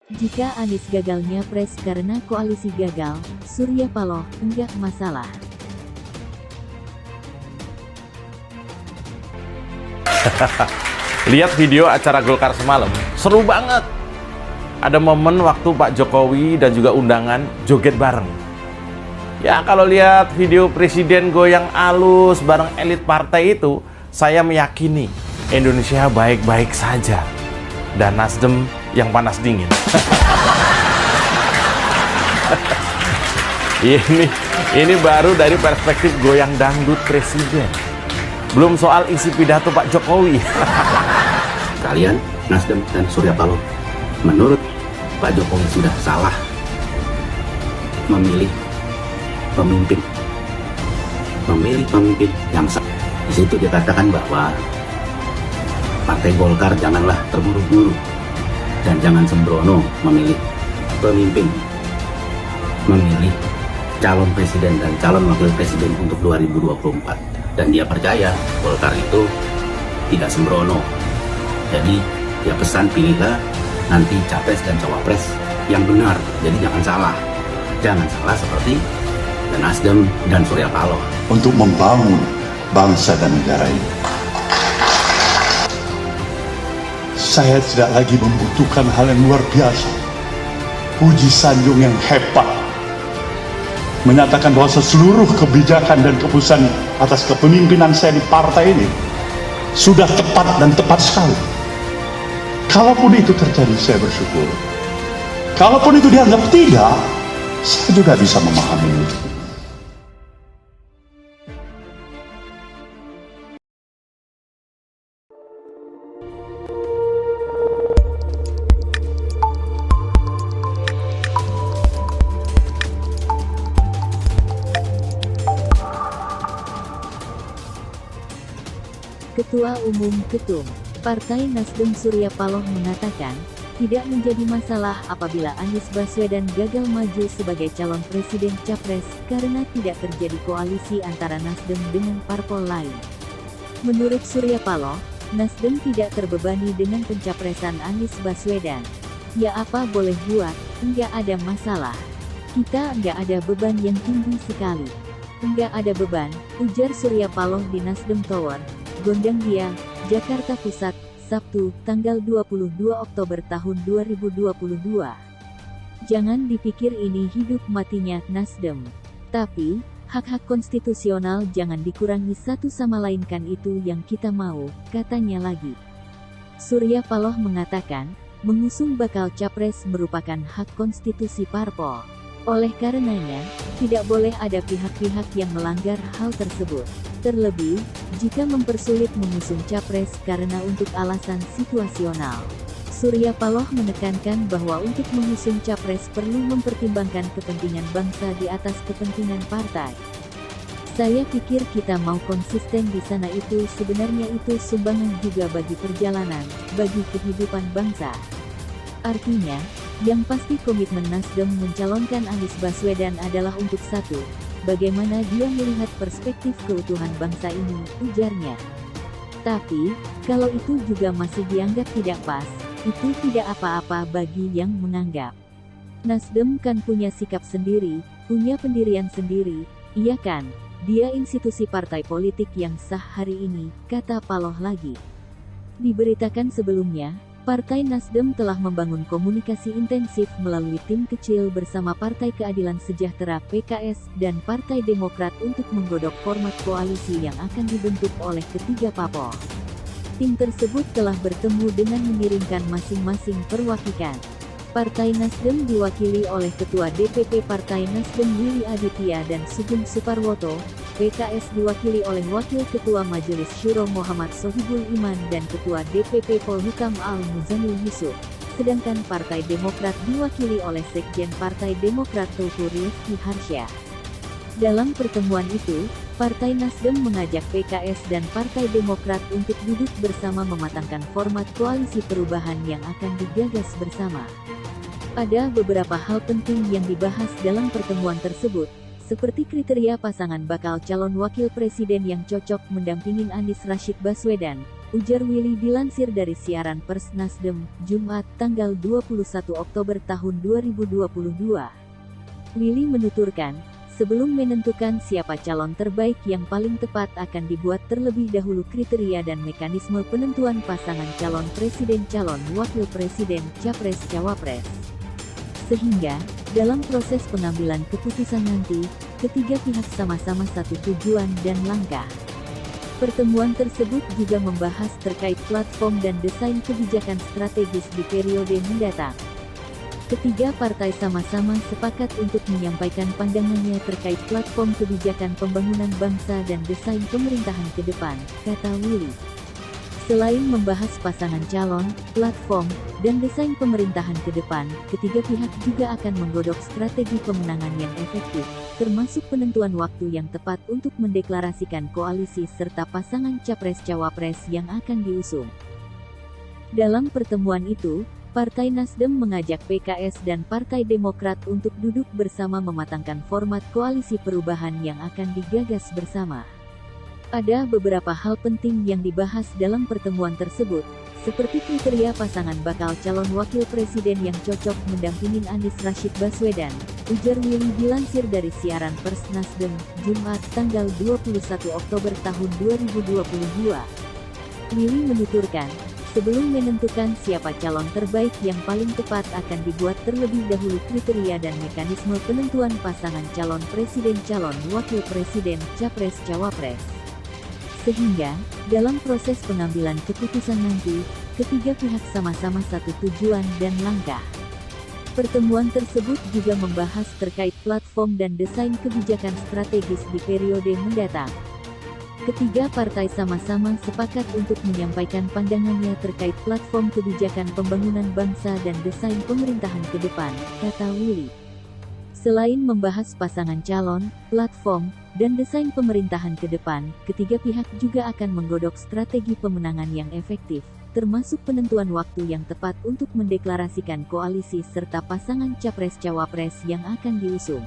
Jika Anies gagal nyapres karena koalisi gagal, Surya Paloh, enggak masalah. Lihat video acara Golkar semalam, seru banget. Ada momen waktu Pak Jokowi dan juga undangan joget bareng. Ya kalau lihat video presiden goyang alus bareng elit partai itu, saya meyakini Indonesia baik-baik saja. Dan Nasdem yang panas dingin. Ini baru dari perspektif goyang dangdut presiden. Belum soal isi pidato Pak Jokowi. Kalian, Nasdem dan Surya Paloh, menurut Pak Jokowi sudah salah memilih pemimpin yang sah. Di situ dikatakan bahwa Partai Golkar janganlah terburu-buru dan jangan sembrono memilih pemimpin, memilih calon presiden dan calon wakil presiden untuk 2024. Dan dia percaya Golkar itu tidak sembrono. Jadi dia pesan pilihlah nanti capres dan cawapres yang benar. Jadi jangan salah seperti Nasdem dan Surya Paloh. Untuk membangun bangsa dan negara ini, saya tidak lagi membutuhkan hal yang luar biasa, puji sanjung yang hebat, menyatakan bahwa seluruh kebijakan dan keputusan atas kepemimpinan saya di partai ini sudah tepat dan tepat sekali. Kalaupun itu terjadi, saya bersyukur. Kalaupun itu dianggap tidak, saya juga bisa memahami itu. Ketua Umum Ketum Partai Nasdem Surya Paloh mengatakan, tidak menjadi masalah apabila Anies Baswedan gagal maju sebagai calon presiden capres karena tidak terjadi koalisi antara Nasdem dengan parpol lain. Menurut Surya Paloh, Nasdem tidak terbebani dengan pencapresan Anies Baswedan. Ya apa boleh buat, enggak ada masalah. Kita enggak ada beban yang tinggi sekali. Enggak ada beban, ujar Surya Paloh di Nasdem Tower, Gondang Dia, Jakarta Pusat, Sabtu, tanggal 22 Oktober tahun 2022. Jangan dipikir ini hidup matinya Nasdem. Tapi, hak-hak konstitusional jangan dikurangi satu sama lain, kan itu yang kita mau, katanya lagi. Surya Paloh mengatakan, mengusung bakal capres merupakan hak konstitusi parpol. Oleh karenanya, tidak boleh ada pihak-pihak yang melanggar hal tersebut. Terlebih, jika mempersulit mengusung capres karena untuk alasan situasional. Surya Paloh menekankan bahwa untuk mengusung capres perlu mempertimbangkan kepentingan bangsa di atas kepentingan partai. Saya pikir kita mau konsisten di sana, itu sebenarnya itu sumbangan juga bagi perjalanan, bagi kehidupan bangsa. Artinya, yang pasti komitmen Nasdem mencalonkan Anies Baswedan adalah untuk satu, bagaimana dia melihat perspektif keutuhan bangsa ini, ujarnya. Tapi, kalau itu juga masih dianggap tidak pas, itu tidak apa-apa bagi yang menganggap. Nasdem kan punya sikap sendiri, punya pendirian sendiri, iya kan? Dia institusi partai politik yang sah hari ini, kata Paloh lagi. Diberitakan sebelumnya, Partai Nasdem telah membangun komunikasi intensif melalui tim kecil bersama Partai Keadilan Sejahtera (PKS) dan Partai Demokrat untuk menggodok format koalisi yang akan dibentuk oleh ketiga parpol. Tim tersebut telah bertemu dengan mengirimkan masing-masing perwakilan. Partai Nasdem diwakili oleh Ketua DPP Partai Nasdem Willy Aditya dan Sugeng Suparwoto, PKS diwakili oleh Wakil Ketua Majelis Syuro Muhammad Sohibul Iman dan Ketua DPP Polhukam Al-Muzamil Yusuf, sedangkan Partai Demokrat diwakili oleh Sekjen Partai Demokrat Teuku Rizky Harsyah. Dalam pertemuan itu, Partai Nasdem mengajak PKS dan Partai Demokrat untuk duduk bersama mematangkan format koalisi perubahan yang akan digagas bersama. Ada beberapa hal penting yang dibahas dalam pertemuan tersebut, seperti kriteria pasangan bakal calon wakil presiden yang cocok mendampingi Anies Rashid Baswedan, ujar Willy dilansir dari siaran pers Nasdem, Jumat, tanggal 21 Oktober tahun 2022. Willy menuturkan, sebelum menentukan siapa calon terbaik yang paling tepat akan dibuat terlebih dahulu kriteria dan mekanisme penentuan pasangan calon presiden calon wakil presiden capres cawapres. Sehingga, dalam proses pengambilan keputusan nanti, ketiga pihak sama-sama satu tujuan dan langkah. Pertemuan tersebut juga membahas terkait platform dan desain kebijakan strategis di periode mendatang. Ketiga partai sama-sama sepakat untuk menyampaikan pandangannya terkait platform kebijakan pembangunan bangsa dan desain pemerintahan ke depan, kata Willy. Selain membahas pasangan calon, platform, dan desain pemerintahan ke depan, ketiga pihak juga akan menggodok strategi pemenangan yang efektif, termasuk penentuan waktu yang tepat untuk mendeklarasikan koalisi serta pasangan capres-cawapres yang akan diusung. Dalam pertemuan itu, Partai Nasdem mengajak PKS dan Partai Demokrat untuk duduk bersama mematangkan format koalisi perubahan yang akan digagas bersama. Ada beberapa hal penting yang dibahas dalam pertemuan tersebut, seperti kriteria pasangan bakal calon wakil presiden yang cocok mendampingi Anies Rashid Baswedan, ujar Willy dilansir dari siaran pers Nasdem, Jumat, tanggal 21 Oktober tahun 2022. Willy menuturkan, sebelum menentukan siapa calon terbaik yang paling tepat akan dibuat terlebih dahulu kriteria dan mekanisme penentuan pasangan calon presiden calon wakil presiden capres cawapres. Sehingga, dalam proses pengambilan keputusan nanti, ketiga pihak sama-sama satu tujuan dan langkah. Pertemuan tersebut juga membahas terkait platform dan desain kebijakan strategis di periode mendatang. Ketiga partai sama-sama sepakat untuk menyampaikan pandangannya terkait platform kebijakan pembangunan bangsa dan desain pemerintahan ke depan, kata Willy. Selain membahas pasangan calon, platform, dan desain pemerintahan ke depan, ketiga pihak juga akan menggodok strategi pemenangan yang efektif, termasuk penentuan waktu yang tepat untuk mendeklarasikan koalisi serta pasangan capres-cawapres yang akan diusung.